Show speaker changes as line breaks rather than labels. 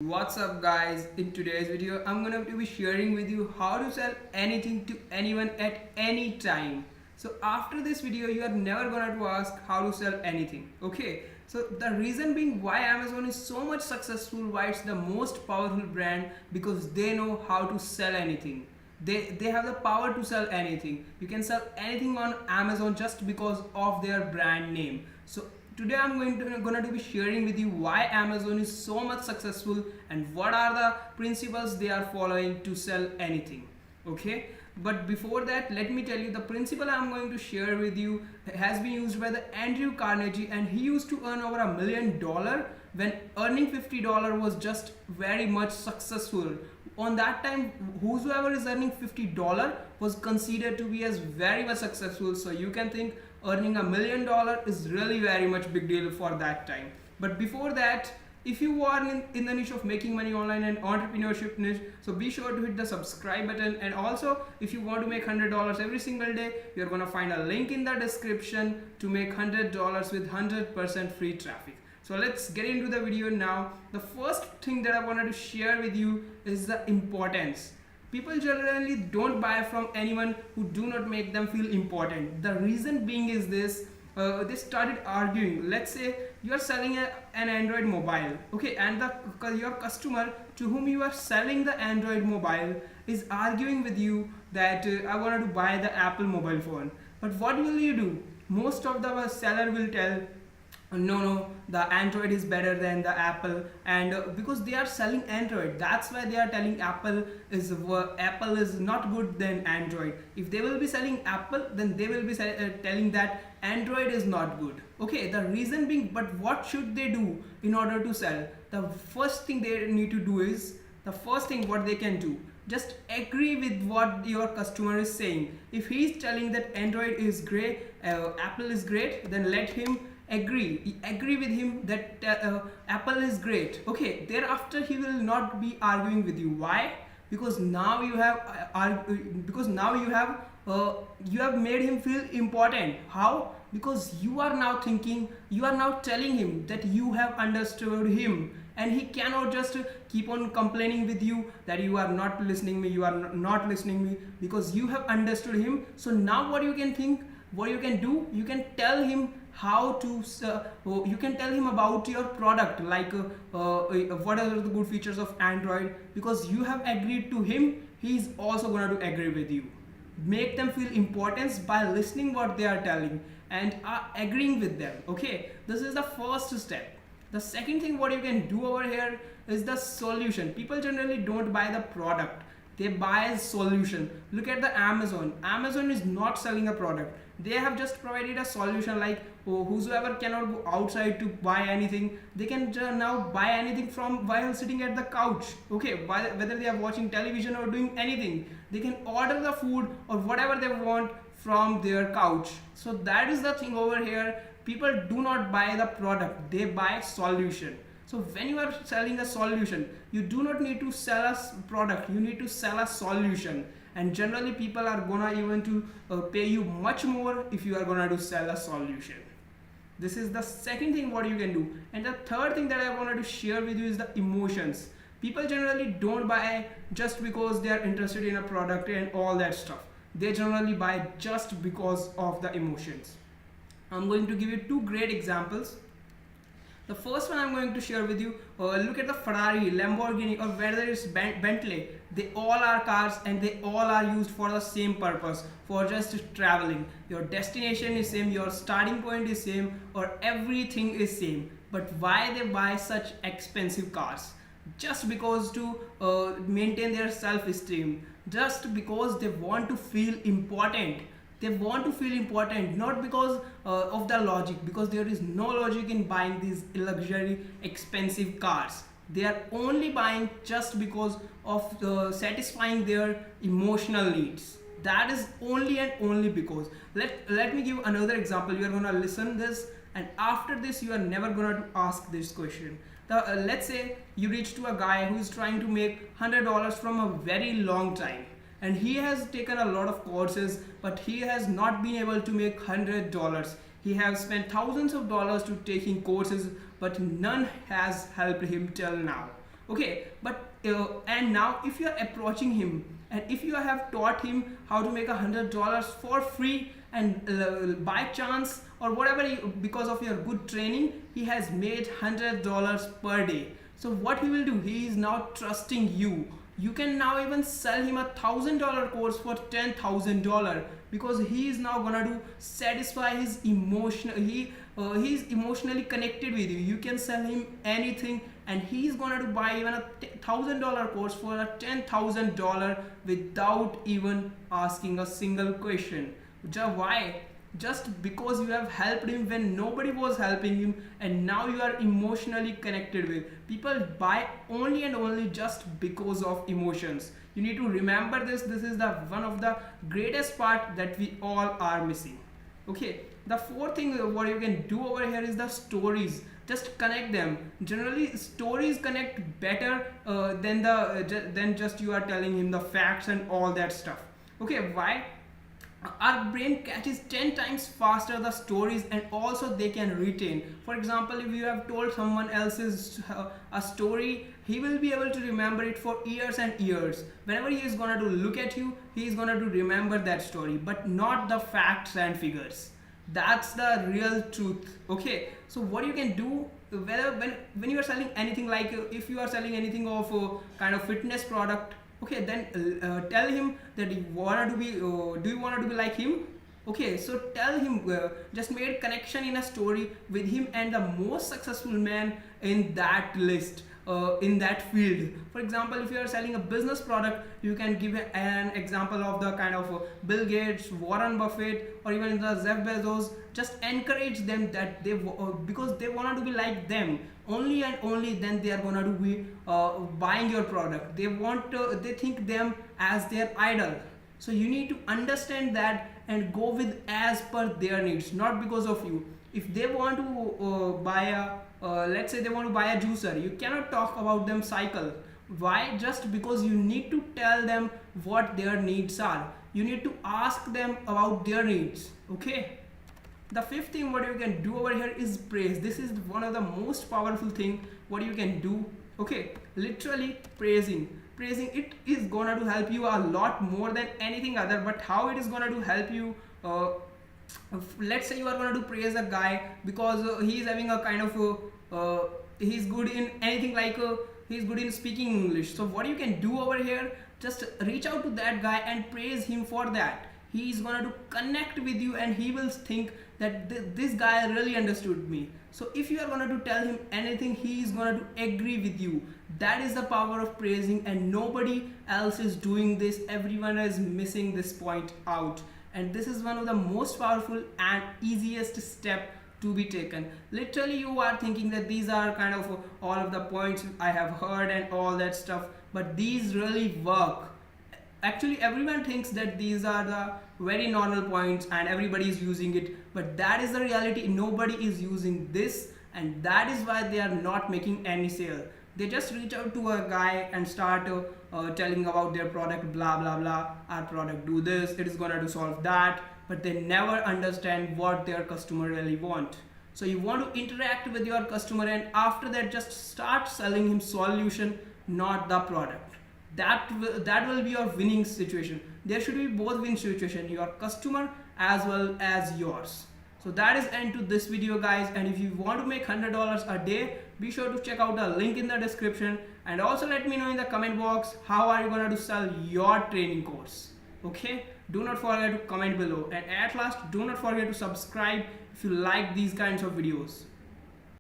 What's up guys, in today's video I'm gonna be sharing with you how to sell anything to anyone at any time. So after this video you are never gonna to ask how to sell anything. Okay, so the reason being why Amazon is so much successful, why it's the most powerful brand, because they know how to sell anything. They have the power to sell anything. You can sell anything on Amazon just because of their brand name. So today I'm going to be sharing with you why Amazon is so much successful and what are the principles they are following to sell anything. Okay, but before that let me tell you the principle I'm going to share with you has been used by the Andrew Carnegie, and he used to earn over $1 million when earning $50 was just very much successful. On that time, whosoever is earning $50 was considered to be as very much successful. So you can think earning $1 million is really very much big deal for that time. But before that, if you are in the niche of making money online and entrepreneurship niche, so be sure to hit the subscribe button. And also if you want to make $100 every single day, you're gonna find a link in the description to make $100 with 100% free traffic. So let's get into the video now. The first thing that I wanted to share with you is the importance. People generally don't buy from anyone who do not make them feel important. The reason being is this, they started arguing. Let's say you are selling an Android mobile, okay, and your customer to whom you are selling the Android mobile is arguing with you that I wanted to buy the Apple mobile phone. But what will you do? Most of the seller will tell, no, the Android is better than the Apple, and because they are selling Android, that's why they are telling Apple is not good than Android. If they will be selling Apple, then they will be telling that Android is not good. Okay, the reason being, but what should they do in order to sell? The first thing they need to do is, the first thing what they can do, just agree with what your customer is saying. If he is telling that Android is great, Apple is great, then let him agree with him that Apple is great. Okay, thereafter he will not be arguing with you. Why? Because now you have you have made him feel important. How? Because you are now thinking, you are now telling him that you have understood him, and he cannot just keep on complaining with you that you are not listening me, you are not listening me, because you have understood him. So now what you can think, what you can do, you can tell him how to you can tell him about your product, like what are the good features of Android. Because you have agreed to him, he is also going to agree with you. Make them feel importance by listening what they are telling and agreeing with them. Okay, this is the first step. The second thing what you can do over here is the solution. People generally don't buy the product, they buy a solution. Look at the Amazon is not selling a product. They have just provided a solution, like whosoever cannot go outside to buy anything, they can now buy anything from while sitting at the couch. Okay, whether they are watching television or doing anything, they can order the food or whatever they want from their couch. So that is the thing over here. People do not buy the product, they buy solution. So when you are selling a solution, you do not need to sell a product, you need to sell a solution. And generally people are gonna even to pay you much more if you are gonna to sell a solution. This is the second thing what you can do. And the third thing that I wanted to share with you is the emotions. People generally don't buy just because they are interested in a product and all that stuff. They generally buy just because of the emotions. I'm going to give you two great examples. The first one I'm going to share with you, look at the Ferrari, Lamborghini, or whether it's Bentley. They all are cars and they all are used for the same purpose, for just traveling. Your destination is same, your starting point is same, or everything is same. But why they buy such expensive cars? Just because to maintain their self-esteem, just because they want to feel important. They want to feel important, not because of the logic, because there is no logic in buying these luxury expensive cars. They are only buying just because of satisfying their emotional needs. That is only and only because. Let me give another example. You are gonna listen this, and after this you are never gonna ask this question. Let's say you reach to a guy who is trying to make $100 from a very long time, and he has taken a lot of courses, but he has not been able to make $100. He has spent thousands of dollars to taking courses, but none has helped him till now. Okay, but and now if you are approaching him and if you have taught him how to make $100 for free, and by chance or whatever because of your good training he has made $100 per day, so what he will do, he is now trusting you. You can now even sell him $1,000 course for $10,000 because he is now gonna do satisfy his emotion. He is emotionally connected with you. You can sell him anything and he is gonna to buy even $1,000 course for a $10,000 without even asking a single question. Why? Just because you have helped him when nobody was helping him, and now you are emotionally connected with people. Buy only and only just because of emotions. You need to remember this. This is the one of the greatest part that we all are missing. Okay, the fourth thing what you can do over here is the stories. Just connect them. Generally stories connect better than just you are telling him the facts and all that stuff. Okay, why? Our brain catches 10 times faster the stories, and also they can retain. For example, if you have told someone else's a story, he will be able to remember it for years and years. Whenever he is going to look at you, he is going to remember that story, but not the facts and figures. That's the real truth. Okay, so what you can do, whether when you are selling anything, like if you are selling anything of kind of fitness product, okay, then tell him that you want to be do you want to be like him. Okay, so tell him, just made connection in a story with him and the most successful man in that list, in that field. For example, if you are selling a business product, you can give an example of the kind of Bill Gates, Warren Buffett, or even the Jeff Bezos. Just encourage them that they because they want to be like them. Only and only then they are gonna to be buying your product. They think them as their idol. So you need to understand that and go with as per their needs, not because of you. If they want to buy a let's say they want to buy a juicer, you cannot talk about them cycle. Why? Just because you need to tell them what their needs are. You need to ask them about their needs. Okay. The fifth thing what you can do over here is praise. This is one of the most powerful thing what you can do. Okay, literally praising it is gonna to help you a lot more than anything other. But how it is gonna to help you, let's say you are gonna to praise a guy because he is having a kind of he's good in anything, like he's good in speaking English. So what you can do over here, just reach out to that guy and praise him for that. He is gonna to connect with you and he will think that this guy really understood me. So if you are gonna to tell him anything, he is gonna to agree with you. That is the power of praising, and nobody else is doing this. Everyone is missing this point out, and this is one of the most powerful and easiest step to be taken. Literally you are thinking that these are kind of all of the points I have heard and all that stuff, but these really work. Actually everyone thinks that these are the very normal points and everybody is using it, but that is the reality. Nobody is using this, and that is why they are not making any sale. They just reach out to a guy and start telling about their product, blah blah blah, our product do this, it is gonna to solve that, but they never understand what their customer really want. So you want to interact with your customer, and after that just start selling him solution, not the product. That will be your winning situation. There should be both win situation, your customer as well as yours. So that is end to this video, guys, and if you want to make $100 a day, be sure to check out the link in the description, and also let me know in the comment box how are you going to sell your training course. Okay, do not forget to comment below, and at last do not forget to subscribe if you like these kinds of videos.